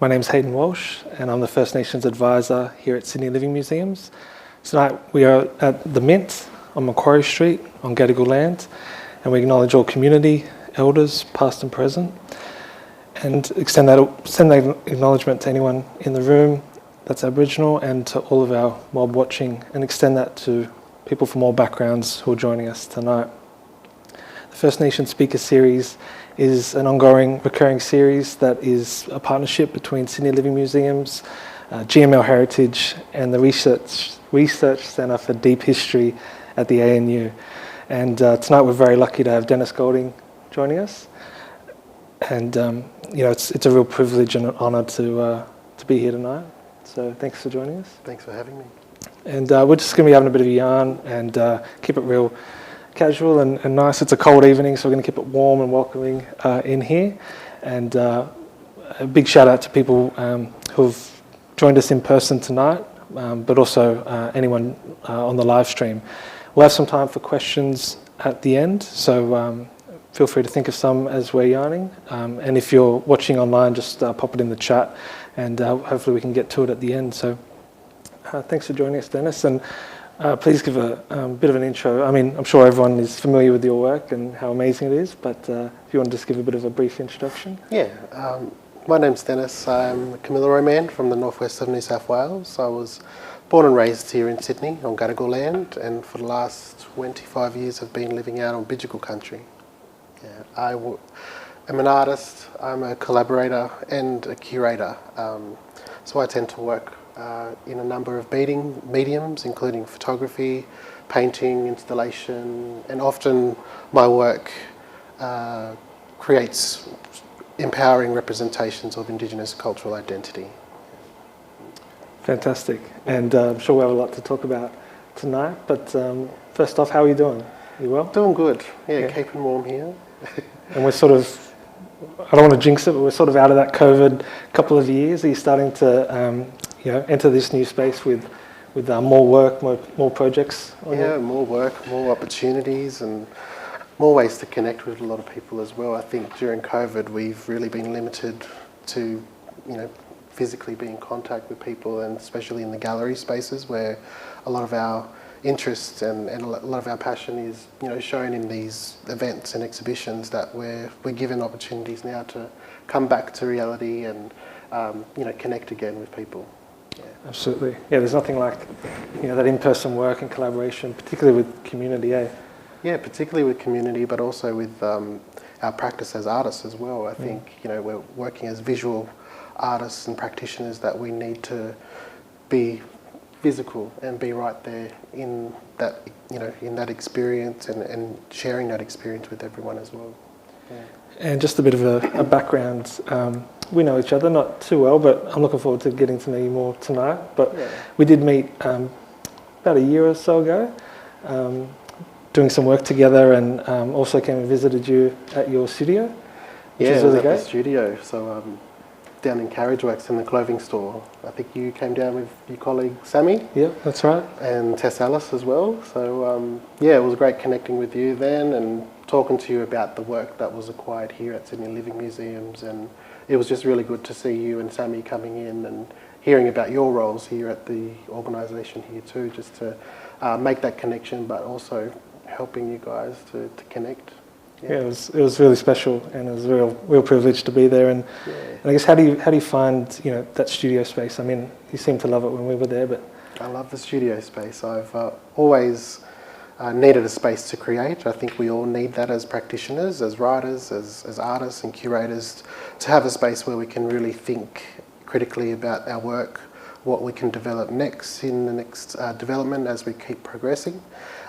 My name's Hayden Walsh, and I'm the First Nations Advisor here at Sydney Living Museums. Tonight we are at the Mint on Macquarie Street on Gadigal land, and we acknowledge all community, elders, past and present, and send that acknowledgement to anyone in the room that's Aboriginal and to all of our mob watching, and extend that to people from all backgrounds who are joining us tonight. The First Nation Speaker Series is an ongoing, recurring series that is a partnership between Sydney Living Museums, GML Heritage, and the Research Centre for Deep History at the ANU. And tonight we're very lucky to have Dennis Golding joining us. And it's a real privilege and an honour to be here tonight. So thanks for joining us. Thanks for having me. And we're just going to be having a bit of a yarn and keep it real casual and nice. It's a cold evening, so we're going to keep it warm and welcoming in here. And a big shout out to people who've joined us in person tonight, but also anyone on the live stream. We'll have some time for questions at the end, so feel free to think of some as we're yarning. And if you're watching online, just pop it in the chat, and hopefully we can get to it at the end. So thanks for joining us, Dennis. And please give a bit of an intro. I mean, I'm sure everyone is familiar with your work and how amazing it is, but if you want to just give a bit of a brief introduction. Yeah, my name's Dennis. I'm a Kamilaroi man from the northwest of New South Wales. I was born and raised here in Sydney on Gadigal land, and for the last 25 years I've been living out on Bidjigal country. Yeah, I'm an artist, I'm a collaborator and a curator, so I tend to work in a number of mediums, including photography, painting, installation, and often my work creates empowering representations of Indigenous cultural identity. Fantastic. And I'm sure we have a lot to talk about tonight, but first off, how are you doing? You well? Doing good. Yeah, keeping warm here. And we're sort of, I don't want to jinx it, but we're sort of out of that COVID couple of years. Are you starting to enter this new space with more work, more projects? More work, more opportunities, and more ways to connect with a lot of people as well. I think during COVID we've really been limited to, physically be in contact with people, and especially in the gallery spaces where a lot of our interest and a lot of our passion is, shown in these events and exhibitions, that we're given opportunities now to come back to reality and connect again with people. Yeah. Absolutely. Yeah, there's nothing like, that in-person work and collaboration, particularly with community, eh? Yeah, particularly with community, but also with our practice as artists as well. I think, we're working as visual artists and practitioners, that we need to be physical and be right there in that, in that experience and sharing that experience with everyone as well. Yeah. And just a bit of a background. We know each other, not too well, but I'm looking forward to getting to know you more tonight. But we did meet about a year or so ago, doing some work together, and also came and visited you at your studio, which is really great. The studio. So down in Carriageworks in the clothing store. I think you came down with your colleague Sammy. Yeah, that's right. And Tess Alice as well. So it was great connecting with you then and talking to you about the work that was acquired here at Sydney Living Museums. And it was just really good to see you and Sammy coming in and hearing about your roles here at the organisation here too, just to make that connection, but also helping you guys to connect. Yeah, it was really special, and it was a real privilege to be there. And I guess how do you find that studio space? I mean, you seemed to love it when we were there, but I love the studio space. I've always needed a space to create. I think we all need that as practitioners, as writers, as artists and curators, to have a space where we can really think critically about our work, what we can develop next in the next development as we keep progressing.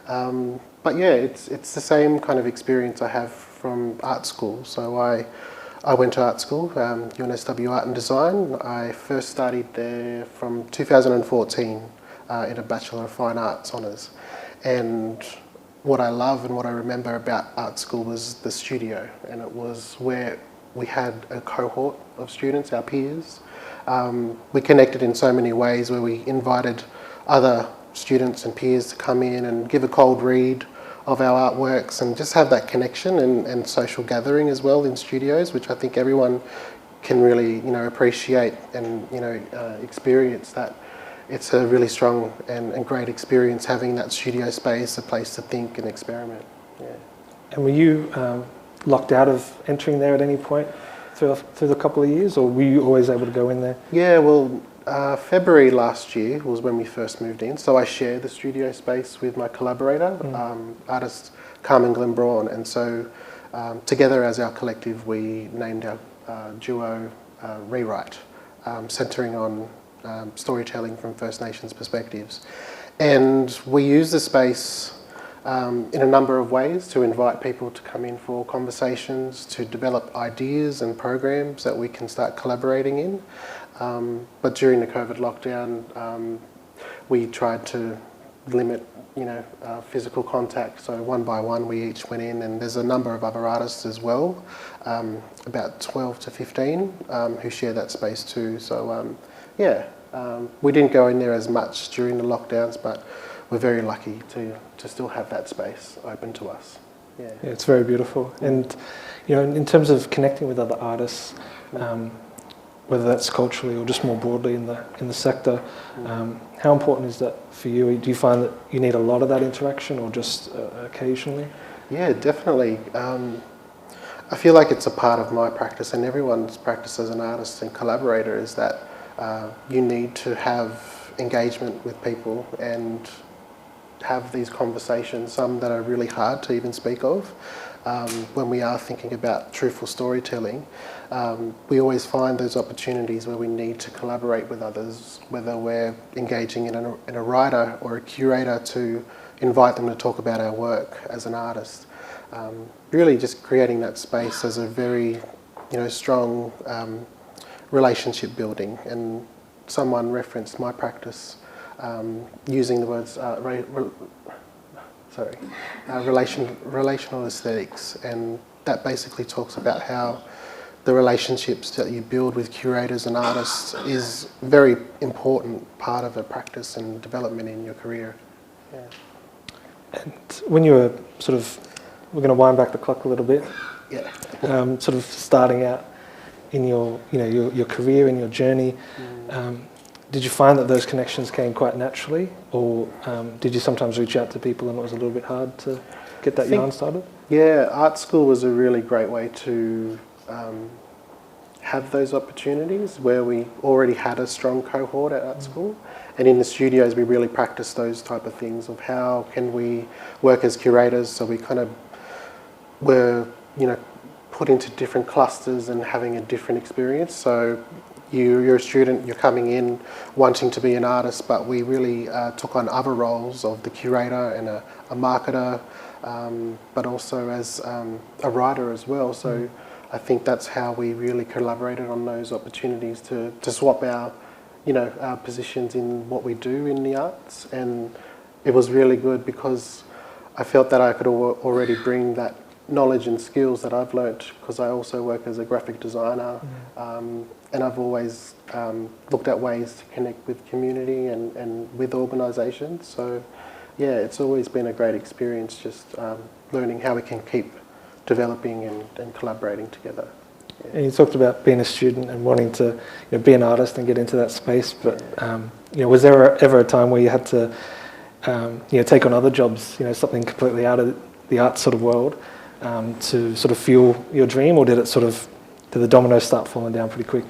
But yeah, it's the same kind of experience I have from art school. So I went to art school, UNSW Art and Design. I first studied there from 2014 in a Bachelor of Fine Arts honours. And what I love and what I remember about art school was the studio, and it was where we had a cohort of students, our peers. We connected in so many ways, where we invited other students and peers to come in and give a cold read of our artworks and just have that connection and social gathering as well in studios, which I think everyone can really, appreciate and, experience that. It's a really strong and great experience having that studio space, a place to think and experiment. Yeah. And were you locked out of entering there at any point through the couple of years, or were you always able to go in there? Yeah, well, February last year was when we first moved in. So I share the studio space with my collaborator, artist Carmen Glenbraun. And so together as our collective, we named our duo Rewrite, centering on storytelling from First Nations perspectives. And we use the space in a number of ways to invite people to come in for conversations, to develop ideas and programs that we can start collaborating in. But during the COVID lockdown, we tried to limit, physical contact. So one by one, we each went in, and there's a number of other artists as well, about 12 to 15, who share that space too. So we didn't go in there as much during the lockdowns, but we're very lucky to still have that space open to us. Yeah, it's very beautiful. And in terms of connecting with other artists, whether that's culturally or just more broadly in the sector, how important is that for you? Do you find that you need a lot of that interaction, or just occasionally? Yeah, definitely. I feel like it's a part of my practice and everyone's practice as an artist and collaborator, is that you need to have engagement with people and have these conversations, some that are really hard to even speak of. When we are thinking about truthful storytelling, we always find those opportunities where we need to collaborate with others, whether we're engaging in a writer or a curator to invite them to talk about our work as an artist. Really just creating that space as a very strong relationship building. And someone referenced my practice using the words relational aesthetics, and that basically talks about how the relationships that you build with curators and artists is a very important part of a practice and development in your career. Yeah. And when you were we're going to wind back the clock a little bit. Yeah. Sort of starting out in your career and your journey. Did you find that those connections came quite naturally, or did you sometimes reach out to people and it was a little bit hard to get that yarn started? Yeah, art school was a really great way to have those opportunities where we already had a strong cohort at art school. And in the studios, we really practiced those type of things of how can we work as curators. So we kind of were, put into different clusters and having a different experience. So you're a student, you're coming in wanting to be an artist, but we really took on other roles of the curator and a marketer, but also as a writer as well. So I think that's how we really collaborated on those opportunities to swap our positions in what we do in the arts. And it was really good because I felt that I could already bring that knowledge and skills that I've learnt, because I also work as a graphic designer, and I've always looked at ways to connect with community and with organisations. So yeah, it's always been a great experience just learning how we can keep developing and collaborating together. Yeah. And you talked about being a student and wanting to be an artist and get into that space, but was there ever a time where you had to take on other jobs, something completely out of the art sort of world, to sort of fuel your dream, or did the dominoes start falling down pretty quick?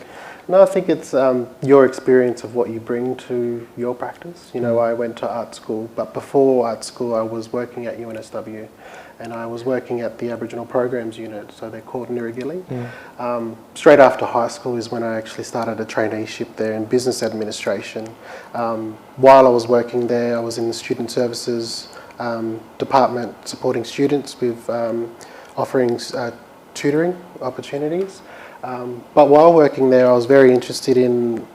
No, I think it's your experience of what you bring to your practice. I went to art school, but before art school I was working at UNSW, and I was working at the Aboriginal Programs Unit, so they're called Nirigili. Straight after high school is when I actually started a traineeship there in business administration. While I was working there, I was in the student services department supporting students with offerings tutoring opportunities. But while working there, I was very interested in,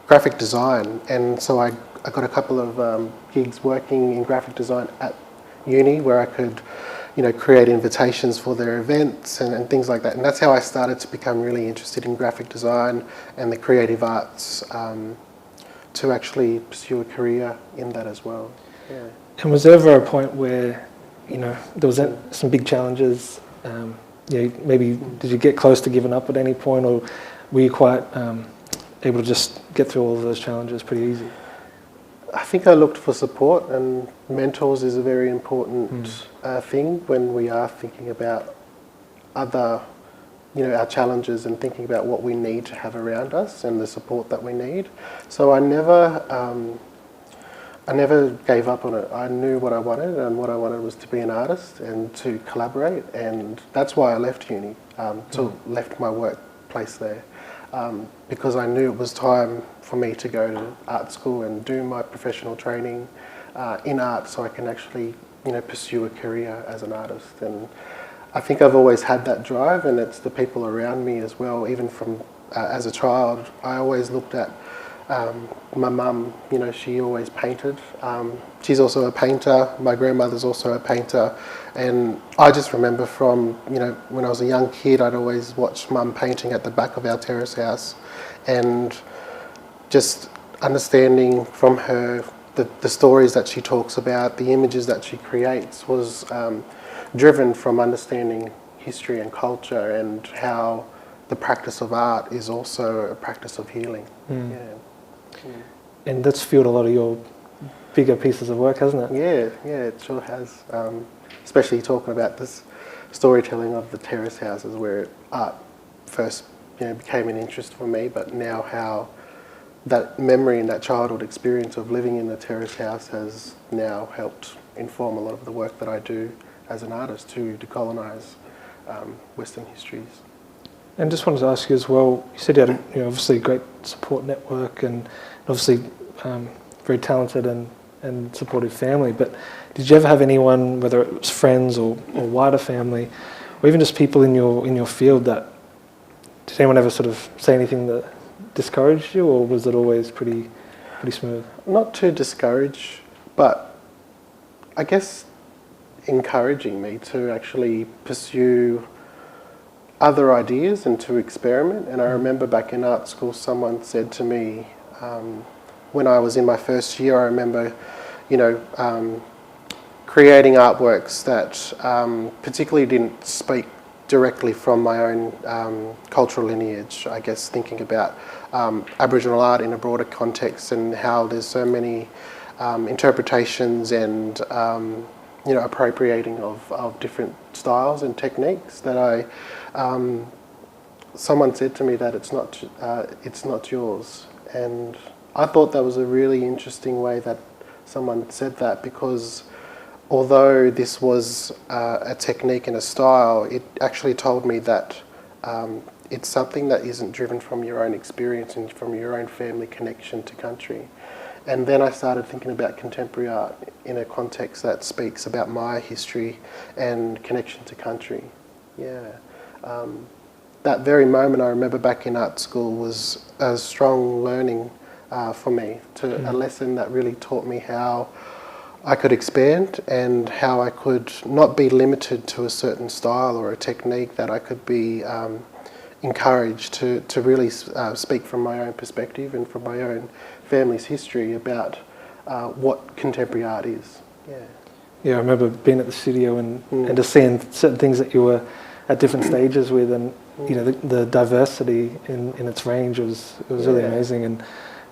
graphic design, and so I got a couple of gigs working in graphic design at uni, where I could, create invitations for their events and things like that. And that's how I started to become really interested in graphic design and the creative arts, to actually pursue a career in that as well. Yeah. And was there ever a point where, there was some big challenges, maybe did you get close to giving up at any point, or were you quite able to just get through all of those challenges pretty easy? I think I looked for support, and mentors is a very important thing when we are thinking about other, our challenges and thinking about what we need to have around us and the support that we need. So I never gave up on it. I knew what I wanted, and what I wanted was to be an artist and to collaborate, and that's why I left uni, left my workplace there, because I knew it was time for me to go to art school and do my professional training in art, so I can actually, pursue a career as an artist. And I think I've always had that drive, and it's the people around me as well. Even from as a child, I always looked at my mum. She always painted. She's also a painter. My grandmother's also a painter, and I just remember from when I was a young kid, I'd always watch mum painting at the back of our terrace house, and just understanding from her the stories that she talks about, the images that she creates, was driven from understanding history and culture, and how the practice of art is also a practice of healing. And that's fueled a lot of your bigger pieces of work, hasn't it? Yeah, it sure has. Especially talking about this storytelling of the terrace houses, where art first became an interest for me, but now how that memory and that childhood experience of living in the terrace house has now helped inform a lot of the work that I do as an artist to decolonise Western histories. And just wanted to ask you as well, you said you had obviously a great support network, and obviously very talented and supportive family, but did you ever have anyone, whether it was friends or wider family, or even just people in your field, did anyone ever sort of say anything that discouraged you, or was it always pretty smooth? Not to discourage, but I guess encouraging me to actually pursue other ideas and to experiment. And I remember back in art school, someone said to me, when I was in my first year, I remember, creating artworks that particularly didn't speak directly from my own cultural lineage. I guess thinking about Aboriginal art in a broader context, and how there's so many interpretations and appropriating of different styles and techniques, that someone said to me that it's not yours. And I thought that was a really interesting way that someone said that, because although this was a technique and a style, it actually told me that it's something that isn't driven from your own experience and from your own family connection to country. And then I started thinking about contemporary art in a context that speaks about my history and connection to country. That very moment, I remember back in art school, was a strong learning for me, a lesson that really taught me how I could expand, and how I could not be limited to a certain style or a technique, that I could be encouraged to really speak from my own perspective and from my own family's history about what contemporary art is. Yeah, I remember being at the studio and just seeing certain things that you were at different stages with, and the diversity in its range was really amazing.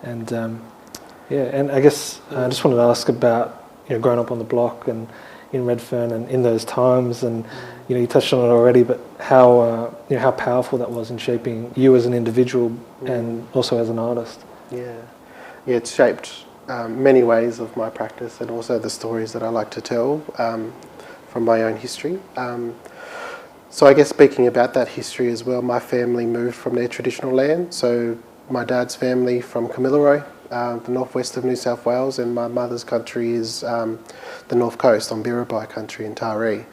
And I guess I just wanted to ask about growing up on the block and in Redfern and in those times, and you touched on it already, but how powerful that was in shaping you as an individual and also as an artist. It's shaped many ways of my practice, and also the stories that I like to tell from my own history. So I guess speaking about that history as well, my family moved from their traditional land. So my dad's family from Kamilaroi, the northwest of New South Wales, and my mother's country is the north coast on Biribai country in Taree.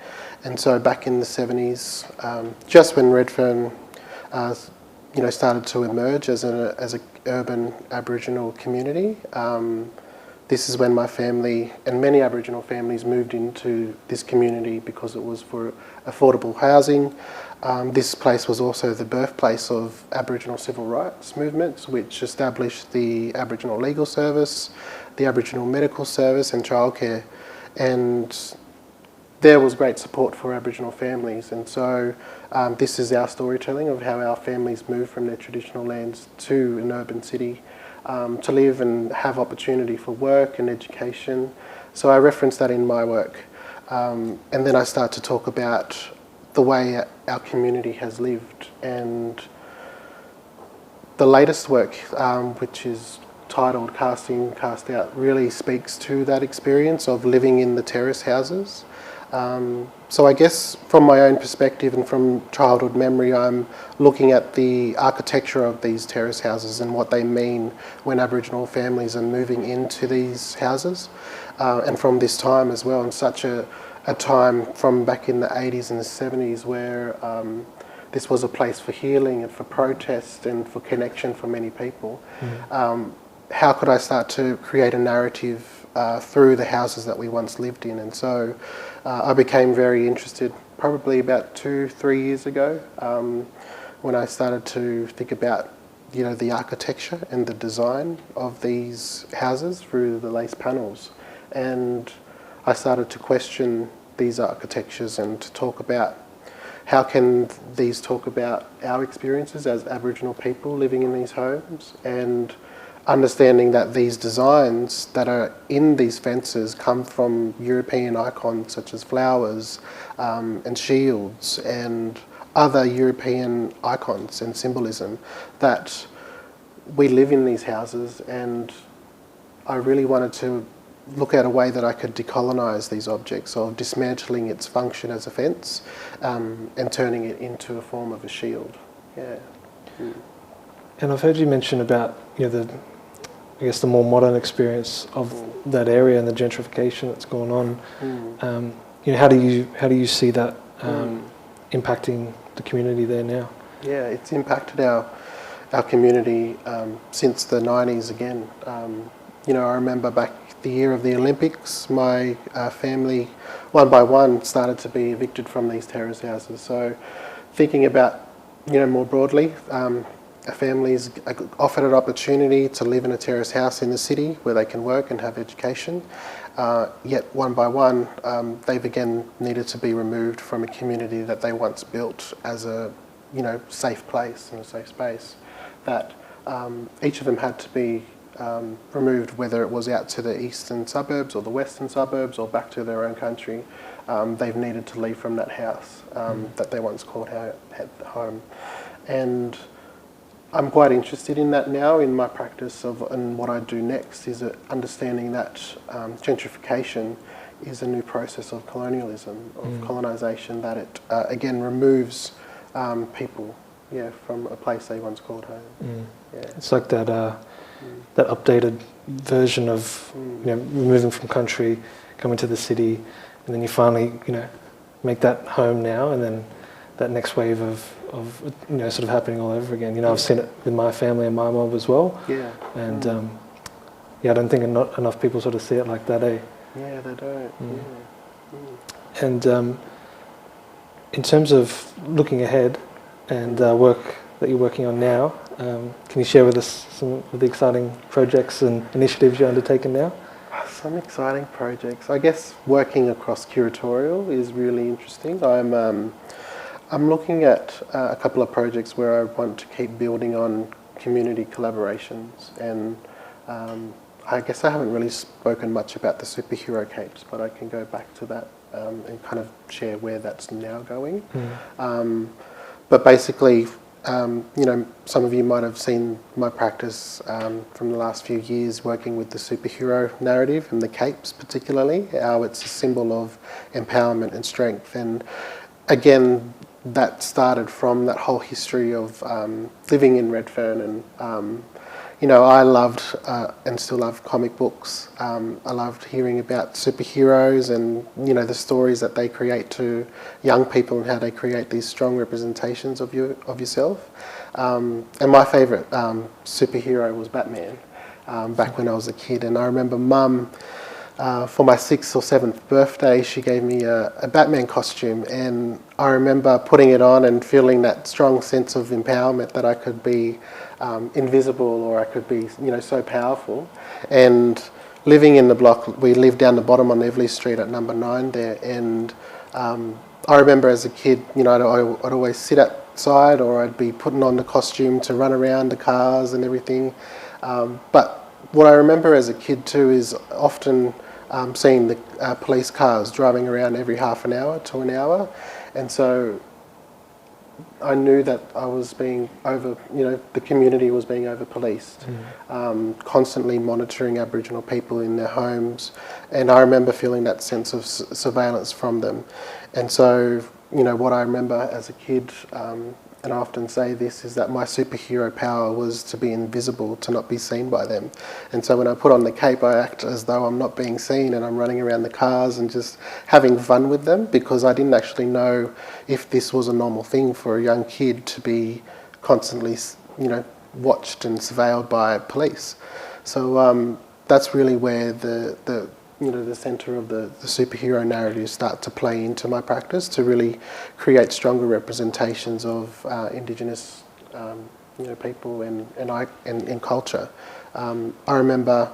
And so back in the 70s, just when Redfern started to emerge as an urban Aboriginal community, this is when my family and many Aboriginal families moved into this community because it was for affordable housing. This place was also the birthplace of Aboriginal civil rights movements, which established the Aboriginal Legal Service, the Aboriginal Medical Service and childcare. And there was great support for Aboriginal families, and so this is our storytelling of how our families moved from their traditional lands to an urban city to live and have opportunity for work and education. So I reference that in my work, and then I start to talk about the way our community has lived. And the latest work, which is titled Cast In, Cast Out, really speaks to that experience of living in the terrace houses. So I guess from my own perspective and from childhood memory, I'm looking at the architecture of these terrace houses and what they mean when Aboriginal families are moving into these houses. And from this time as well, and such a time from back in the 80s and the 70s where this was a place for healing and for protest and for connection for many people. How could I start to create a narrative through the houses that we once lived in? And so I became very interested probably about 2-3 years ago when I started to think about the architecture and the design of these houses through the lace panels. And I started to question these architectures and to talk about how can these talk about our experiences as Aboriginal people living in these homes, and understanding that these designs that are in these fences come from European icons such as flowers and shields and other European icons and symbolism, that we live in these houses. And I really wanted to look at a way that I could decolonise these objects, of dismantling its function as a fence and turning it into a form of a shield. Yeah. And I've heard you mention about the more modern experience of that area and the gentrification that's going on. How do you see that impacting the community there now? Yeah, it's impacted our community since the 90s again. I remember back the year of the Olympics, my family, one by one, started to be evicted from these terrace houses. So thinking about, more broadly, families offered an opportunity to live in a terrace house in the city where they can work and have education. Yet one by one, they've again needed to be removed from a community that they once built as a, safe place and a safe space. That each of them had to be removed, whether it was out to the eastern suburbs or the western suburbs or back to their own country. They've needed to leave from that house that they once called home. And I'm quite interested in that now in my practice and what I do next is understanding that gentrification is a new process of colonialism, of colonisation, that it again removes people from a place they once called home. Yeah. It's like that updated version of moving from country, coming to the city, and then you finally make that home now, and then that next wave of sort of happening all over again. I've seen it with my family and my mob as well. Yeah. And I don't think enough people sort of see it like that, eh? Yeah, they don't. Yeah. And in terms of looking ahead and work that you're working on now, can you share with us some of the exciting projects and initiatives you're undertaking now? Some exciting projects. I guess working across curatorial is really interesting. I'm looking at a couple of projects where I want to keep building on community collaborations, and I guess I haven't really spoken much about the superhero capes, but I can go back to that and kind of share where that's now going. But basically, some of you might have seen my practice from the last few years working with the superhero narrative and the capes particularly, how it's a symbol of empowerment and strength. And again, that started from that whole history of living in Redfern, and I loved and still love comic books. I loved hearing about superheroes and the stories that they create to young people and how they create these strong representations of yourself. And my favourite superhero was Batman back when I was a kid, and I remember Mum. For my 6th or 7th birthday, she gave me a Batman costume, and I remember putting it on and feeling that strong sense of empowerment that I could be invisible, or I could be, so powerful. And living in the block, we lived down the bottom on Everleigh Street at number 9 there, and I remember as a kid, I'd always sit outside, or I'd be putting on the costume to run around the cars and everything. But what I remember as a kid too is often seeing the police cars driving around every half an hour to an hour, and so I knew that I was being the community was being over-policed, constantly monitoring Aboriginal people in their homes, and I remember feeling that sense of surveillance from them. And so, what I remember as a kid, and I often say this, is that my superhero power was to be invisible, to not be seen by them. And so when I put on the cape, I act as though I'm not being seen, and I'm running around the cars and just having fun with them, because I didn't actually know if this was a normal thing for a young kid to be constantly, watched and surveilled by police. So that's really where the centre of the superhero narrative start to play into my practice, to really create stronger representations of Indigenous people and culture. I remember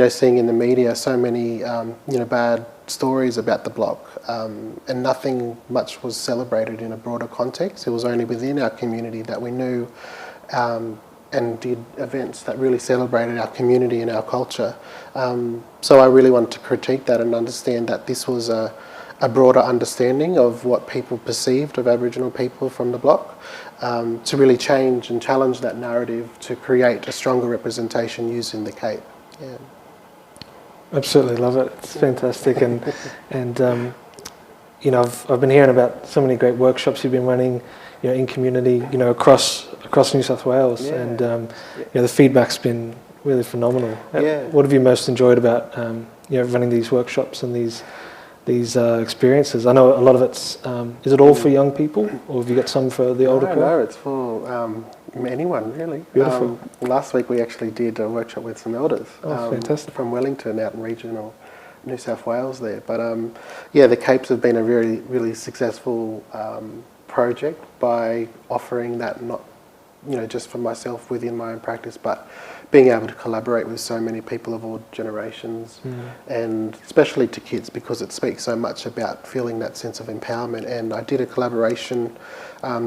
seeing in the media so many bad stories about the block, and nothing much was celebrated in a broader context. It was only within our community that we knew and did events that really celebrated our community and our culture. So I really wanted to critique that and understand that this was a broader understanding of what people perceived of Aboriginal people from the block, to really change and challenge that narrative to create a stronger representation using the Cape. Yeah. Absolutely love it. It's fantastic, and I've been hearing about so many great workshops you've been running, in community, across New South Wales, yeah. and the feedback's been really phenomenal. Yeah. What have you most enjoyed about running these workshops and these experiences? I know a lot of it's is it all for young people, or have you got some for the older crowd? No, it's for anyone really. Beautiful. Last week we actually did a workshop with some elders fantastic. from Wellington, out in regional New South Wales there. But the Capes have been a really, really successful project by offering that, not just for myself within my own practice, but being able to collaborate with so many people of all generations, and especially to kids, because it speaks so much about feeling that sense of empowerment. And I did a collaboration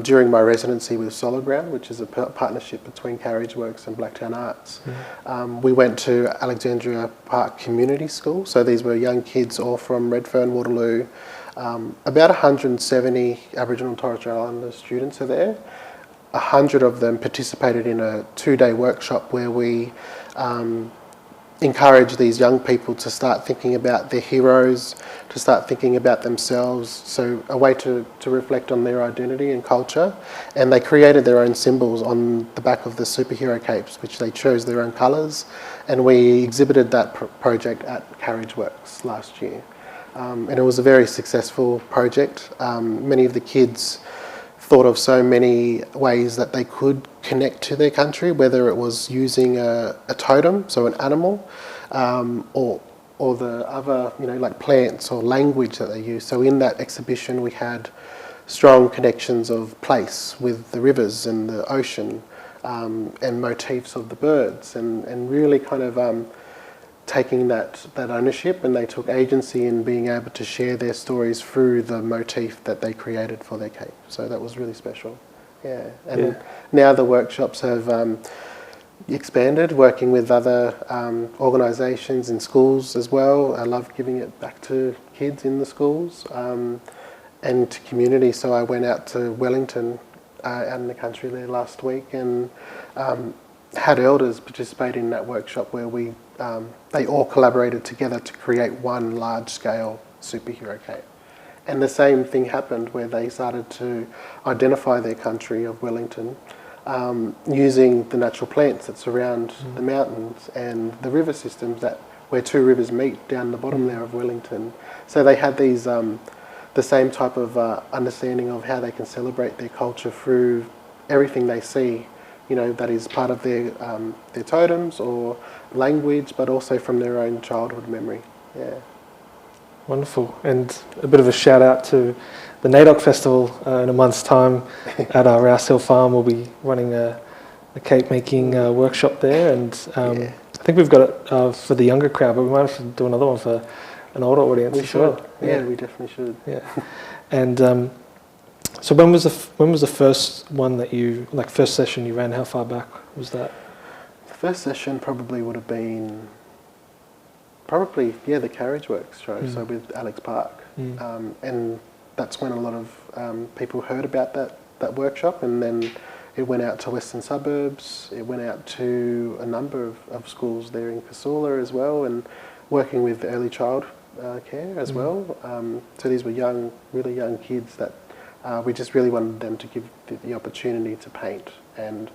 during my residency with Solid Ground, which is a partnership between Carriageworks and Blacktown Arts. We went to Alexandria Park Community School, so these were young kids all from Redfern, Waterloo. About 170 Aboriginal and Torres Strait Islander students are there. 100 of them participated in a 2-day workshop where we encourage these young people to start thinking about their heroes, to start thinking about themselves, so a way to reflect on their identity and culture. And they created their own symbols on the back of the superhero capes, which they chose their own colours, and we exhibited that project at Carriageworks last year. And it was a very successful project. Many of the kids thought of so many ways that they could connect to their country, whether it was using a totem, so an animal, or the other, like plants or language that they use. So in that exhibition we had strong connections of place with the rivers and the ocean, and motifs of the birds, and really kind of taking that ownership, and they took agency in being able to share their stories through the motif that they created for their cape. So that was really special. Yeah, and now the workshops have expanded, working with other organisations in schools as well. I love giving it back to kids in the schools and to community. So I went out to Wellington, out in the country there last week, and had elders participate in that workshop where they all collaborated together to create one large-scale superhero cape. And the same thing happened where they started to identify their country of Wellington using the natural plants that surround the mountains and the river systems where 2 rivers meet down the bottom there of Wellington. So they had these the same type of understanding of how they can celebrate their culture through everything they see, that is part of their totems or language, but also from their own childhood memory. Yeah. Wonderful. And a bit of a shout out to the Nadoc Festival in a month's time at our Rouse Hill Farm. We'll be running a cake making workshop there, and think we've got it for the younger crowd, but we might have to do another one for an older audience as well. Yeah, we definitely should. Yeah. And so when was the first one that you, like first session you ran? How far back was that? The first session probably would have been the Carriage Works show, so with Alex Park. And that's when a lot of people heard about that workshop, and then it went out to Western Suburbs, it went out to a number of schools there in Casula as well, and working with early child care as well. So these were really young kids that we just really wanted them to give the opportunity to paint, and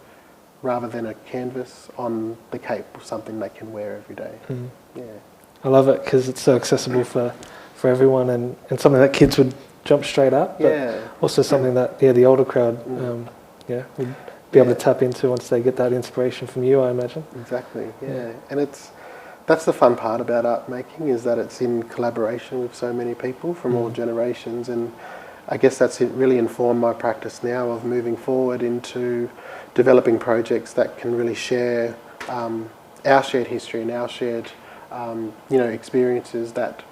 rather than a canvas on the cape, something they can wear every day. Yeah. I love it because it's so accessible for everyone, and something that kids would jump straight at, but also something that the older crowd would be able to tap into once they get that inspiration from you, I imagine. Exactly, yeah. And that's the fun part about art making, is that it's in collaboration with so many people from all generations, and I guess that's really informed my practice now of moving forward into developing projects that can really share our shared history and our shared experiences, that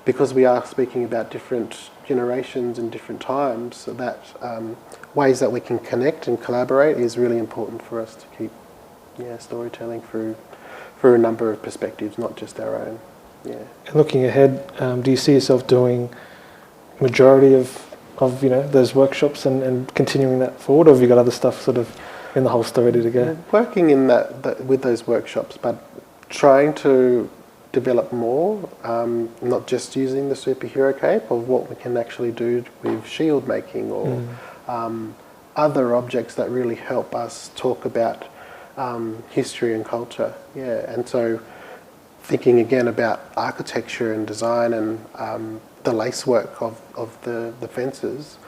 because we are speaking about different generations and different times, so that ways that we can connect and collaborate is really important for us to keep storytelling through a number of perspectives, not just our own. Yeah. And looking ahead, do you see yourself doing majority of those workshops and continuing that forward, or have you got other stuff sort of in the holster ready to go? Working in that with those workshops, but trying to develop more, not just using the superhero cape, of what we can actually do with shield making or other objects that really help us talk about history and culture. Yeah, and so thinking again about architecture and design and the lacework of the fences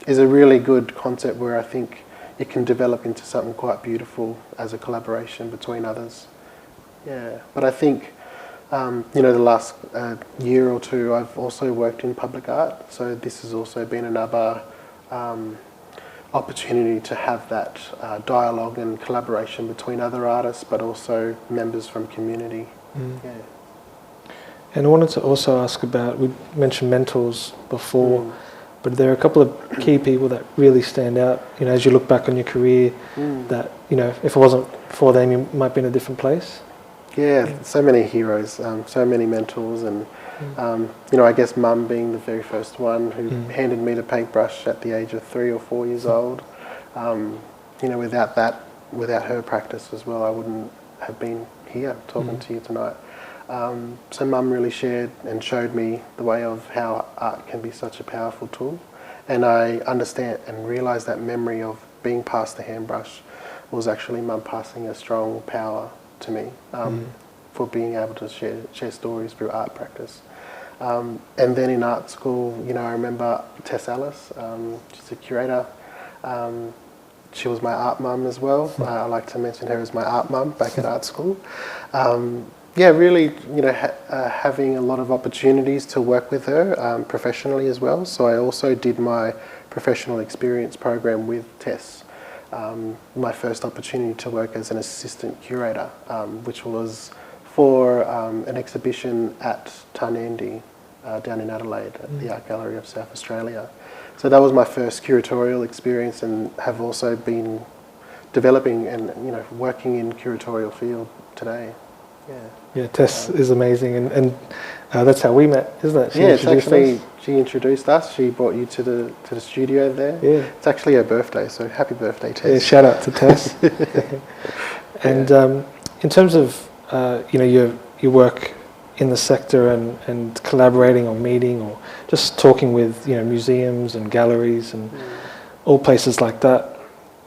is a really good concept where I think it can develop into something quite beautiful as a collaboration between others. Yeah, but I think the last year or two I've also worked in public art, so this has also been another opportunity to have that dialogue and collaboration between other artists, but also members from community. Yeah. And I wanted to also ask about, we mentioned mentors before, but there are a couple of key people that really stand out, as you look back on your career, that, if it wasn't for them, you might be in a different place. Yeah, so many heroes, so many mentors, and I guess Mum being the very first one who handed me the paintbrush at the age of 3 or 4 years old. Without her practice as well, I wouldn't have been here talking to you tonight. So Mum really shared and showed me the way of how art can be such a powerful tool, and I understand and realise that memory of being passed the handbrush was actually Mum passing a strong power to me for being able to share stories through art practice. And then in art school, I remember Tess Alice, she's a curator. She was my art mum as well. I like to mention her as my art mum back at art school. Really, having a lot of opportunities to work with her professionally as well. So I also did my professional experience program with Tess. My first opportunity to work as an assistant curator, which was for an exhibition at Tarnandy down in Adelaide at the Art Gallery of South Australia. So that was my first curatorial experience, and have also been developing and working in curatorial field today. Yeah, Tess is amazing, and that's how we met, isn't it? She introduced us. She brought you to the studio there. Yeah, it's actually her birthday, so happy birthday, Tess. Yeah, shout out to Tess. And in terms of your work in the sector and collaborating or meeting or just talking with museums and galleries and all places like that,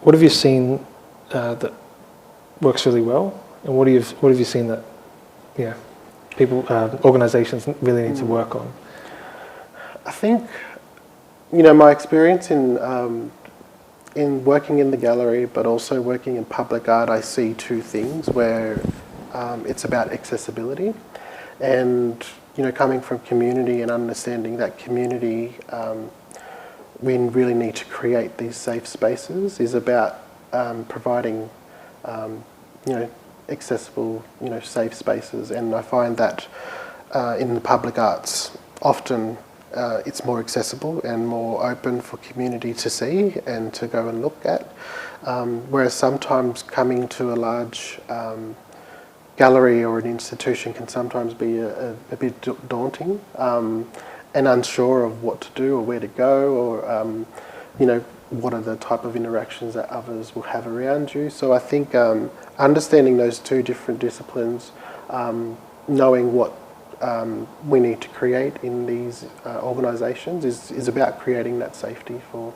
what have you seen that works really well? And what have you seen that, people, organisations really need to work on? I think, my experience in working in the gallery, but also working in public art, I see two things where it's about accessibility, and coming from community and understanding that community, we really need to create these safe spaces, is about providing, accessible, safe spaces. And I find that in the public arts, often it's more accessible and more open for community to see and to go and look at. Whereas sometimes coming to a large gallery or an institution can sometimes be a bit daunting and unsure of what to do or where to go, or what are the type of interactions that others will have around you. So I think understanding those two different disciplines, knowing what we need to create in these organisations is about creating that safety for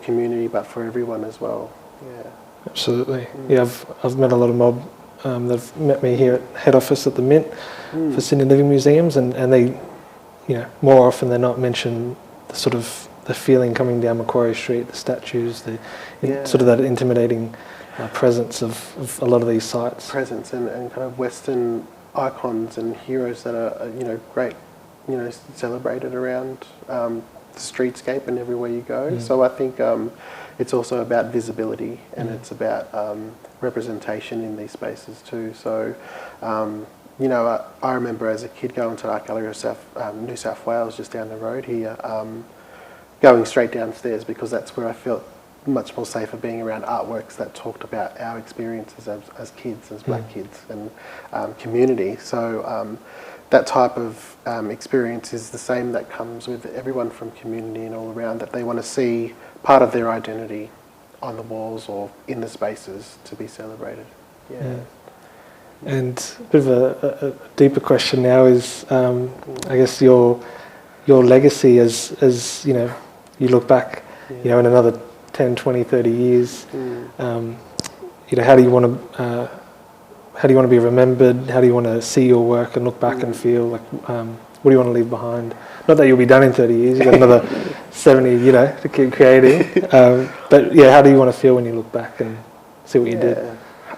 community, but for everyone as well. Yeah, absolutely. Yeah, I've met a lot of mob that've met me here at head office at the Mint for Sydney Living Museums, and they, more often than not mention the sort of the feeling coming down Macquarie Street, the statues, sort of that intimidating presence of a lot of these sites. Presence and kind of Western icons and heroes that are great, celebrated around the streetscape and everywhere you go. So I think it's also about visibility and it's about representation in these spaces too. So I remember as a kid going to Art Gallery of New South Wales, just down the road here, going straight downstairs because that's where I felt much more safer, being around artworks that talked about our experiences as kids, as black kids, and community. So that type of experience is the same that comes with everyone from community and all around, that they want to see part of their identity on the walls or in the spaces to be celebrated. Yeah. And a bit of a deeper question now is, I guess your legacy as you look back, in another 10, 20, 30 years, how do you want to be remembered? How do you want to see your work and look back and feel like, what do you want to leave behind? Not that you'll be done in 30 years, you've got another 70, to keep creating. But how do you want to feel when you look back and see what you did?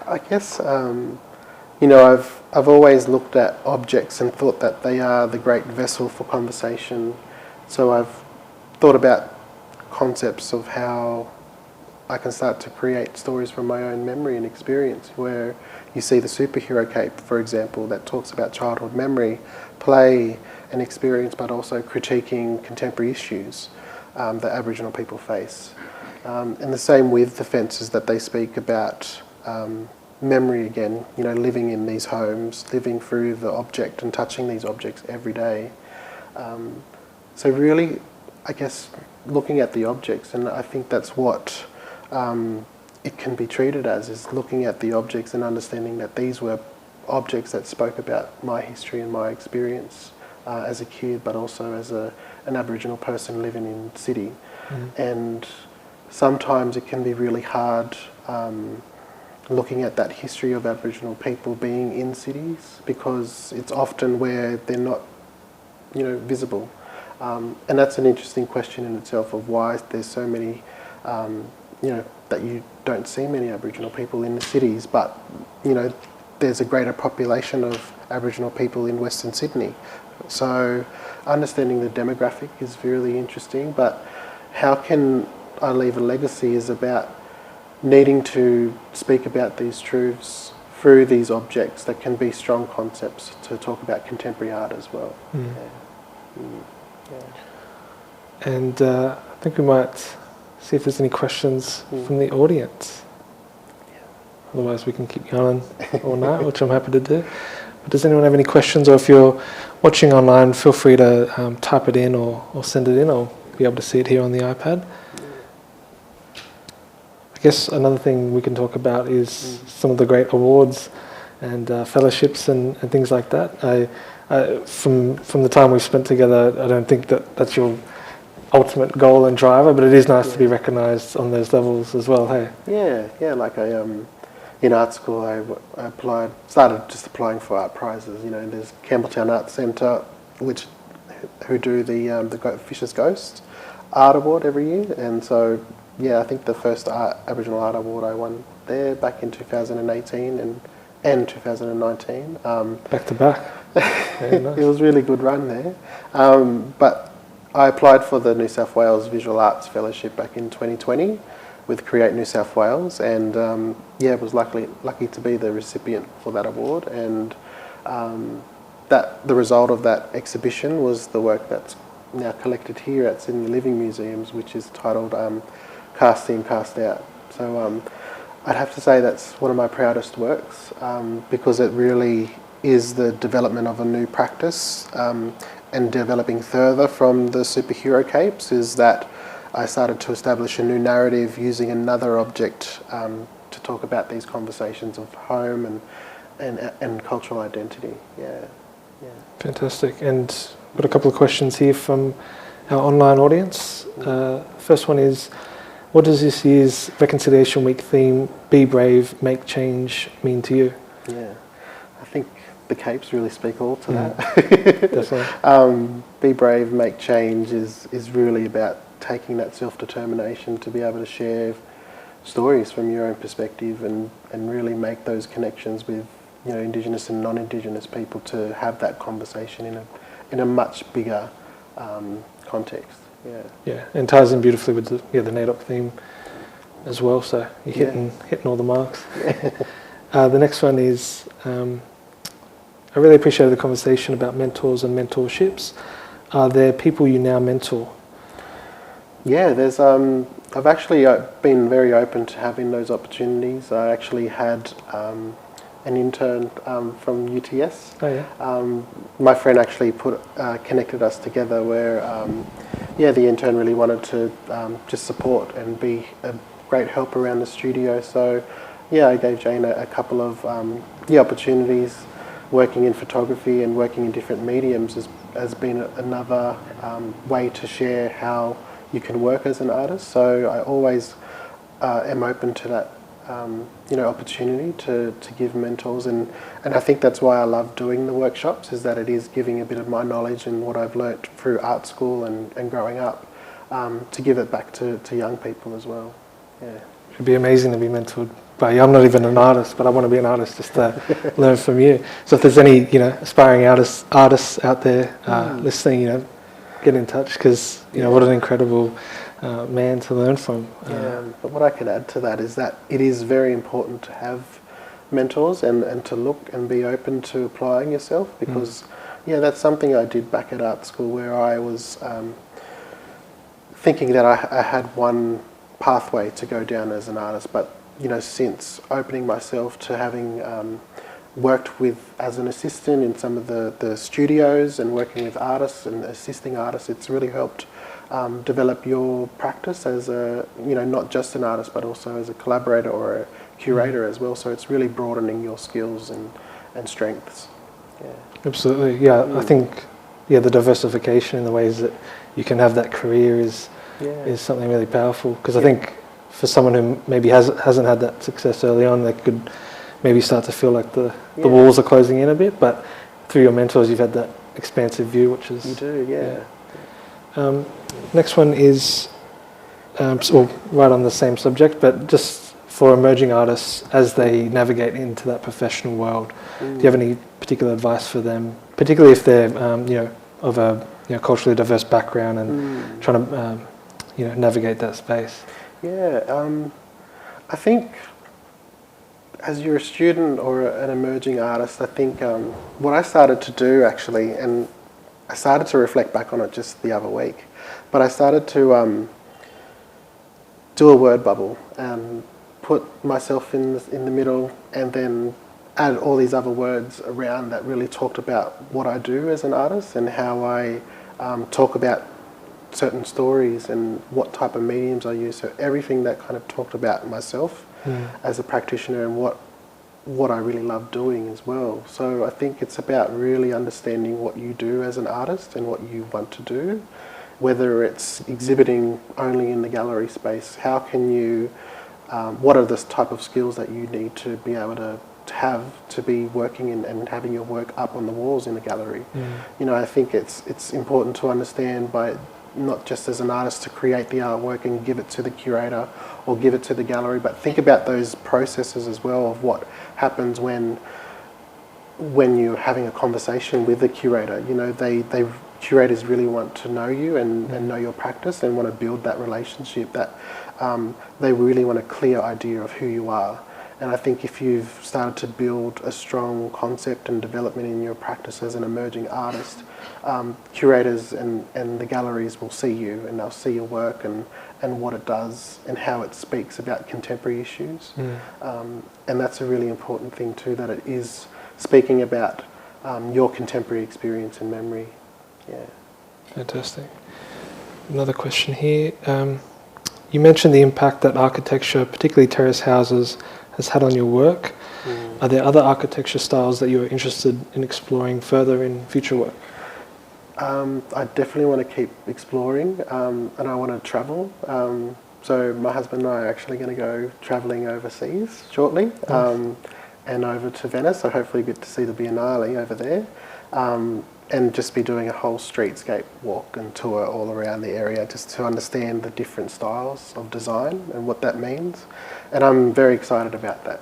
I guess, I've always looked at objects and thought that they are the great vessel for conversation. So I've thought about concepts of how I can start to create stories from my own memory and experience, where you see the superhero cape, for example, that talks about childhood memory, play and experience, but also critiquing contemporary issues that Aboriginal people face. And the same with the fences that they speak about memory again, living in these homes, living through the object and touching these objects every day. So really, I guess, looking at the objects, and I think that's what it can be treated as, is looking at the objects and understanding that these were objects that spoke about my history and my experience as a kid, but also as an Aboriginal person living in the city. And sometimes it can be really hard looking at that history of Aboriginal people being in cities, because it's often where they're not, visible. And that's an interesting question in itself, of why there's so many, that you don't see many Aboriginal people in the cities, but, there's a greater population of Aboriginal people in Western Sydney. So understanding the demographic is really interesting, but how can I leave a legacy is about needing to speak about these truths through these objects that can be strong concepts to talk about contemporary art as well. And I think we might see if there's any questions from the audience. Otherwise we can keep going all night, which I'm happy to do. But does anyone have any questions, or if you're watching online, feel free to type it in or send it in. I'll be able to see it here on the iPad. I guess another thing we can talk about is some of the great awards and fellowships and things like that. From the time we've spent together, I don't think that's your ultimate goal and driver, but it is nice to be recognised on those levels as well. Hey. Yeah. Like in art school, I started just applying for art prizes. There's Campbelltown Arts Centre, who do the Fisher's Ghost Art Award every year, and so I think the first Aboriginal Art Award I won there back in 2018 and 2019. Back to back. Very nice. It was a really good run there. But I applied for the New South Wales Visual Arts Fellowship back in 2020, with Create New South Wales, and was lucky to be the recipient for that award. And that the result of that exhibition was the work that's now collected here at Sydney Living Museums, which is titled Cast In, Cast Out. So I'd have to say that's one of my proudest works, because it really is the development of a new practice, and developing further from the superhero capes is that I started to establish a new narrative using another object to talk about these conversations of home and cultural identity. Yeah. Fantastic. And I've got a couple of questions here from our online audience. First one is, what does this year's Reconciliation Week theme, Be Brave, Make Change, mean to you? Yeah, I think the capes really speak all to that. Definitely. Be brave, make change is really about taking that self-determination to be able to share stories from your own perspective and really make those connections with Indigenous and non-Indigenous people to have that conversation in a much bigger context. Yeah, and ties in beautifully with the Nadoc theme as well. So you're hitting all the marks. The next one is, I really appreciated the conversation about mentors and mentorships. Are there people you now mentor? Yeah, there's. I've actually been very open to having those opportunities. I actually had an intern from UTS. Oh yeah. My friend actually connected us together where, the intern really wanted to just support and be a great help around the studio. So, I gave Jane a couple of opportunities. Working in photography and working in different mediums has been another way to share how you can work as an artist. So I always am open to that opportunity to give mentors, and I think that's why I love doing the workshops, is that it is giving a bit of my knowledge and what I've learnt through art school and growing up to give it back to young people as well. Yeah. It'd be amazing to be mentored by you. I'm not even an artist, but I want to be an artist just to learn from you. So if there's any aspiring artists out there listening, get in touch, because what an incredible man to learn from. But what I can add to that is that it is very important to have mentors and to look and be open to applying yourself, because that's something I did back at art school, where I was thinking that I had one pathway to go down as an artist, but since opening myself to having worked as an assistant in some of the studios and working with artists and assisting artists, it's really helped develop your practice as not just an artist, but also as a collaborator or a curator as well. So it's really broadening your skills and strengths. Yeah. Absolutely. Yeah, I think the diversification in the ways that you can have that career is something really powerful, because I think for someone who maybe hasn't had that success early on, they could maybe start to feel like the walls are closing in a bit, but through your mentors you've had that expansive view, which is... You do, next one is right on the same subject, but just for emerging artists as they navigate into that professional world. Do you have any particular advice for them, particularly if they're of a culturally diverse background and trying to navigate that space? I think as you're a student or an emerging artist, I think what I started to do actually, and I started to reflect back on it just the other week, but I started to do a word bubble and put myself in the middle, and then add all these other words around that really talked about what I do as an artist and how I talk about certain stories and what type of mediums I use. So everything that kind of talked about myself as a practitioner and what I really love doing as well. So I think it's about really understanding what you do as an artist and what you want to do, whether it's exhibiting only in the gallery space. How can you, what are the type of skills that you need to be able to have to be working and having your work up on the walls in a gallery? I think it's important to understand, by not just as an artist to create the artwork and give it to the curator or give it to the gallery, but think about those processes as well of what happens when you're having a conversation with the curator. Curators really want to know you and know your practice and want to build that relationship that They really want a clear idea of who you are. And I think if you've started to build a strong concept and development in your practice as an emerging artist, curators and the galleries will see you, and they'll see your work and what it does and how it speaks about contemporary issues. And that's a really important thing too, that it is speaking about your contemporary experience and memory. Yeah. Fantastic. Another question here. You mentioned the impact that architecture, particularly terrace houses, has had on your work. Are there other architecture styles that you're interested in exploring further in future work? I definitely want to keep exploring, and I want to travel. So my husband and I are actually going to go travelling overseas shortly, and over to Venice. So hopefully get to see the Biennale over there, and just be doing a whole streetscape walk and tour all around the area, just to understand the different styles of design and what that means. And I'm very excited about that,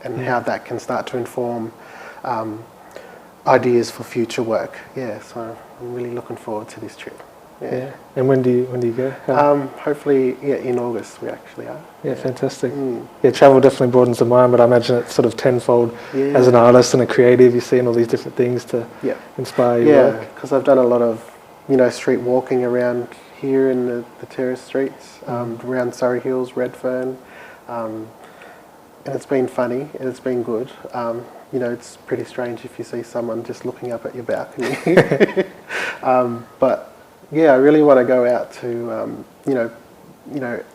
and how that can start to inform ideas for future work. So I'm really looking forward to this trip. And when do you go? Hopefully, in August we actually are. Fantastic. Travel definitely broadens the mind, but I imagine it's sort of tenfold as an artist and a creative. You're seeing all these different things to inspire your work. Because I've done a lot of street walking around here in the terrace streets, around Surrey Hills, Redfern, and it's been funny and it's been good. It's pretty strange if you see someone just looking up at your balcony. But I really want to go out to,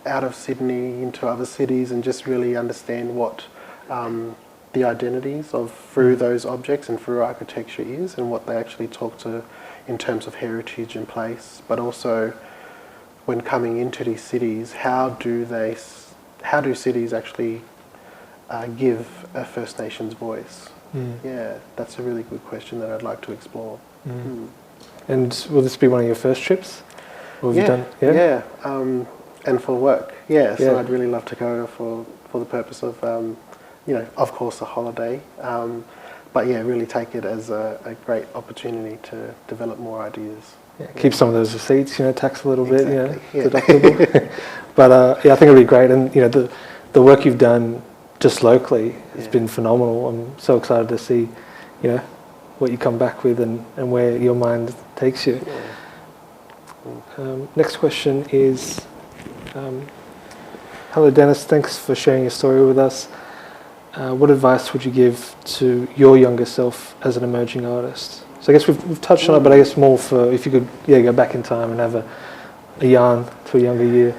out of Sydney into other cities and just really understand what the identities of through those objects and through architecture is, and what they actually talk to in terms of heritage and place. But also, when coming into these cities, how do cities actually give a First Nations voice? That's a really good question that I'd like to explore. And will this be one of your first trips? Or have you done? And for work, so I'd really love to go for the purpose of, of course a holiday, but really take it as a great opportunity to develop more ideas. Keep some of those receipts, tax a little bit, deductible. But I think it'll be great, and the work you've done just locally has been phenomenal. I'm so excited to see, what you come back with and where your mind takes you. Next question is, hello Dennis, thanks for sharing your story with us. What advice would you give to your younger self as an emerging artist? So I guess we've touched on it, but I guess more for if you could go back in time and have a yarn to a younger you.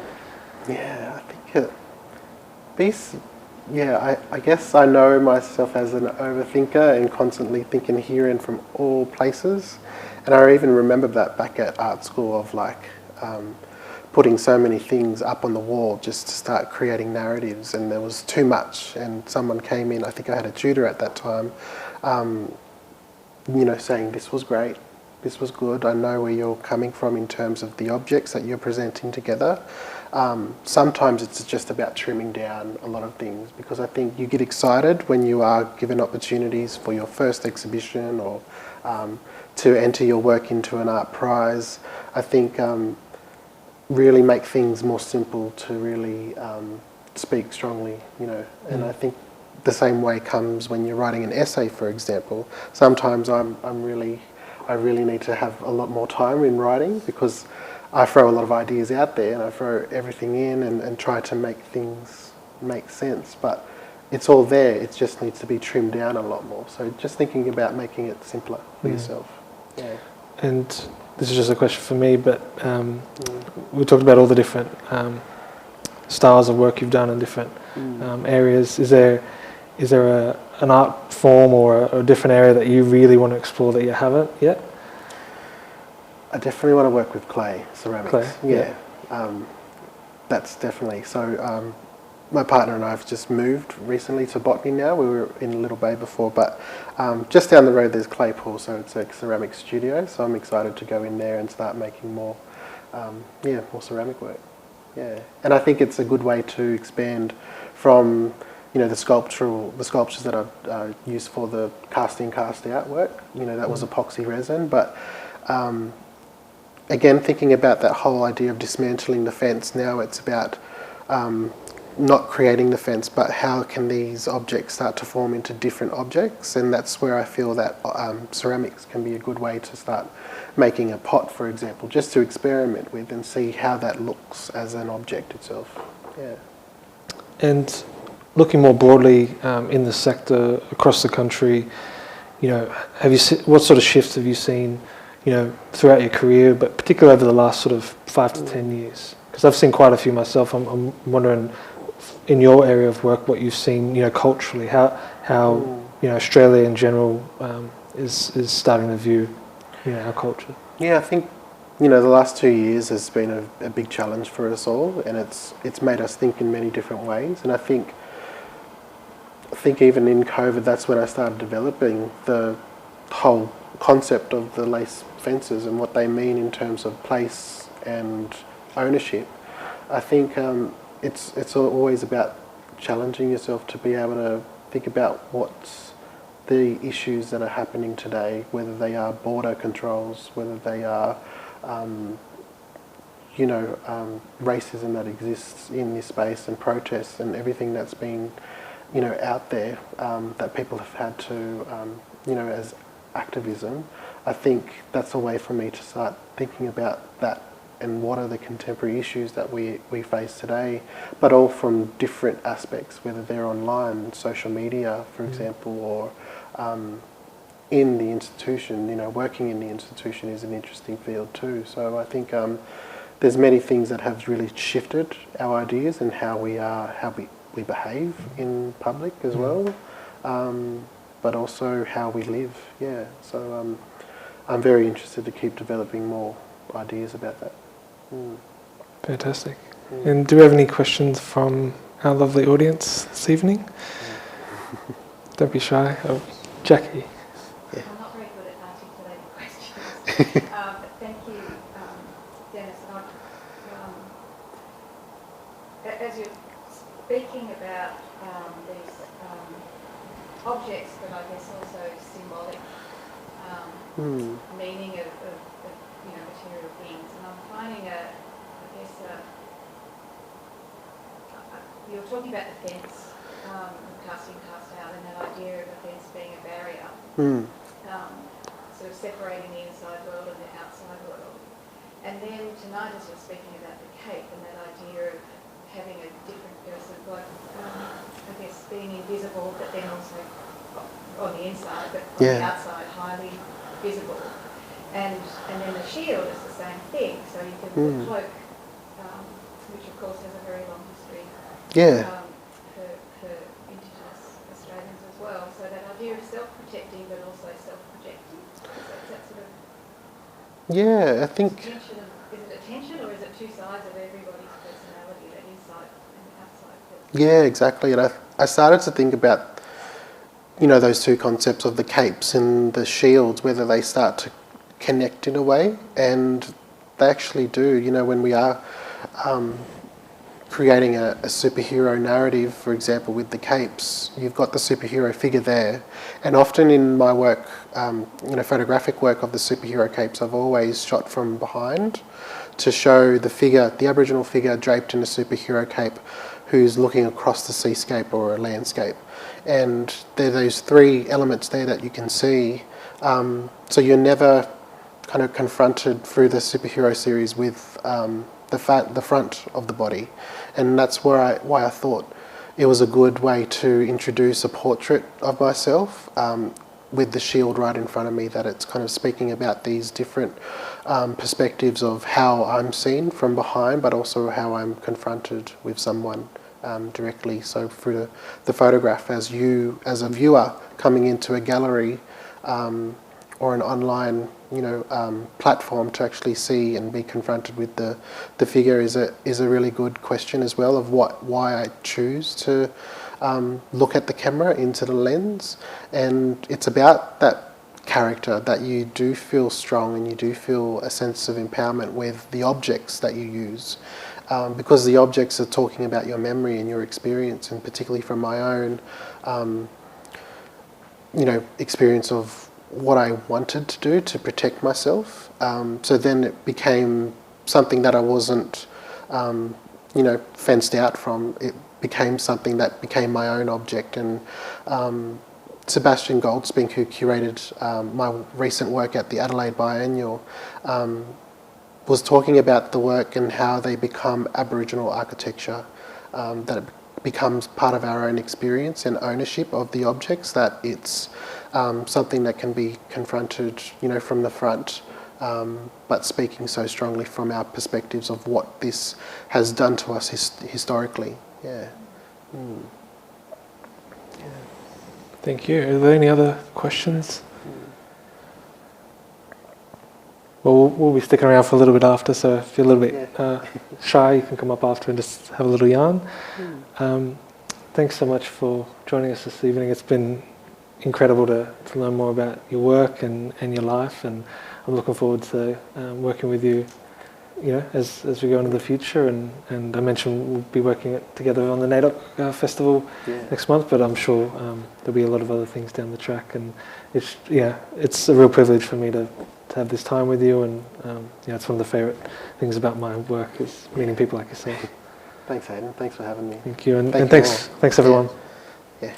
I think I guess I know myself as an overthinker and constantly thinking here and from all places. And I even remember that back at art school of putting so many things up on the wall just to start creating narratives, and there was too much. And someone came in, I think I had a tutor at that time, saying this was great, this was good, I know where you're coming from in terms of the objects that you're presenting together. Sometimes it's just about trimming down a lot of things, because I think you get excited when you are given opportunities for your first exhibition or to enter your work into an art prize. I think really make things more simple to really speak strongly, and I think the same way comes when you're writing an essay, for example. Sometimes I really need to have a lot more time in writing, because I throw a lot of ideas out there and I throw everything in and try to make things make sense, but it's all there, it just needs to be trimmed down a lot more. So just thinking about making it simpler for yourself. And this is just a question for me, but we talked about all the different styles of work you've done in different areas. Is there an art form or a different area that you really want to explore that you haven't yet? I definitely want to work with clay, ceramics. Clay, That's definitely. So my partner and I have just moved recently to Botany now. We were in Little Bay before, but just down the road there's Claypool, so it's a ceramic studio. So I'm excited to go in there and start making more ceramic work. And I think it's a good way to expand from the sculptures that are used for the cast in, cast out work. That was epoxy resin, but again, thinking about that whole idea of dismantling the fence, now it's about not creating the fence, but how can these objects start to form into different objects? And that's where I feel that ceramics can be a good way to start making a pot, for example, just to experiment with and see how that looks as an object itself. Yeah. And looking more broadly in the sector across the country, what sort of shifts have you seen, throughout your career, but particularly over the last sort of 5 to 10 years? Because I've seen quite a few myself. I'm wondering, in your area of work, what you've seen, culturally, how Australia in general is starting to view, our culture. Yeah, I think the last 2 years has been a big challenge for us all, and it's made us think in many different ways. And I think even in COVID, that's when I started developing the whole concept of the lace fences and what they mean in terms of place and ownership. I think it's always about challenging yourself to be able to think about what's the issues that are happening today, whether they are border controls, whether they are racism that exists in this space and protests and everything that's been out there that people have had to as activism. I think that's a way for me to start thinking about that and what are the contemporary issues that we face today, but all from different aspects, whether they're online, social media, for example, or in the institution. Working in the institution is an interesting field too. So I think there's many things that have really shifted our ideas and how we behave in public as well, but also how we live. Yeah. So I'm very interested to keep developing more ideas about that. Fantastic. And do we have any questions from our lovely audience this evening? Don't be shy. Oh, Jackie. I'm not very good at articulating questions, but thank you, Dennis. As you're speaking about these objects, but I guess also symbolic meaning of material things, and I'm finding you're talking about the fence, cast in, cast out, and that idea of a fence being a barrier, sort of separating the inside world and the outside world. And then tonight, as you're speaking about the cape and that idea of having a different person, like I guess being invisible, but then also on the inside, but on the outside, highly visible. And then the shield is the same thing. So you can the cloak, which of course has a very long history. Yeah. For Indigenous Australians as well. So that idea of self-protecting, but also self-projecting. Is that sort of? Yeah, I think. Is it a tension, or is it two sides of everybody's personality, that inside and outside? Yeah, exactly. And I started to think about, those two concepts of the capes and the shields, whether they start to connect in a way, and they actually do. When we are creating a superhero narrative, for example, with the capes, you've got the superhero figure there, and often in my work, photographic work of the superhero capes, I've always shot from behind to show the Aboriginal figure draped in a superhero cape who's looking across the seascape or a landscape. And there are those three elements there that you can see. So you're never kind of confronted through the superhero series with the front of the body. And that's why I thought it was a good way to introduce a portrait of myself with the shield right in front of me, that it's kind of speaking about these different perspectives of how I'm seen from behind, but also how I'm confronted with someone directly. So through the photograph, as a viewer coming into a gallery or an online platform, to actually see and be confronted with the figure is a really good question as well, of why I choose to look at the camera into the lens. And it's about that character, that you do feel strong and you do feel a sense of empowerment with the objects that you use, because the objects are talking about your memory and your experience, and particularly from my own experience of what I wanted to do to protect myself. So then it became something that I wasn't fenced out from, it became something that became my own object. And Sebastian Goldsbink, who curated my recent work at the Adelaide Biennial, was talking about the work and how they become Aboriginal architecture, that it becomes part of our own experience and ownership of the objects, that it's something that can be confronted, from the front, but speaking so strongly from our perspectives of what this has done to us historically. Yeah. Mm. Yeah. Thank you. Are there any other questions? Well, we'll be sticking around for a little bit after, so if you're a little bit shy, you can come up after and just have a little yarn. Thanks so much for joining us this evening. It's been incredible to learn more about your work and your life, and I'm looking forward to working with you, as we go into the future. And I mentioned we'll be working together on the Nadoc Festival next month, but I'm sure there'll be a lot of other things down the track. And it's a real privilege for me to have this time with you, and it's one of the favourite things about my work is meeting people like yourself. Thanks, Hayden. Thanks for having me. Thank you, and thanks everyone. Yeah.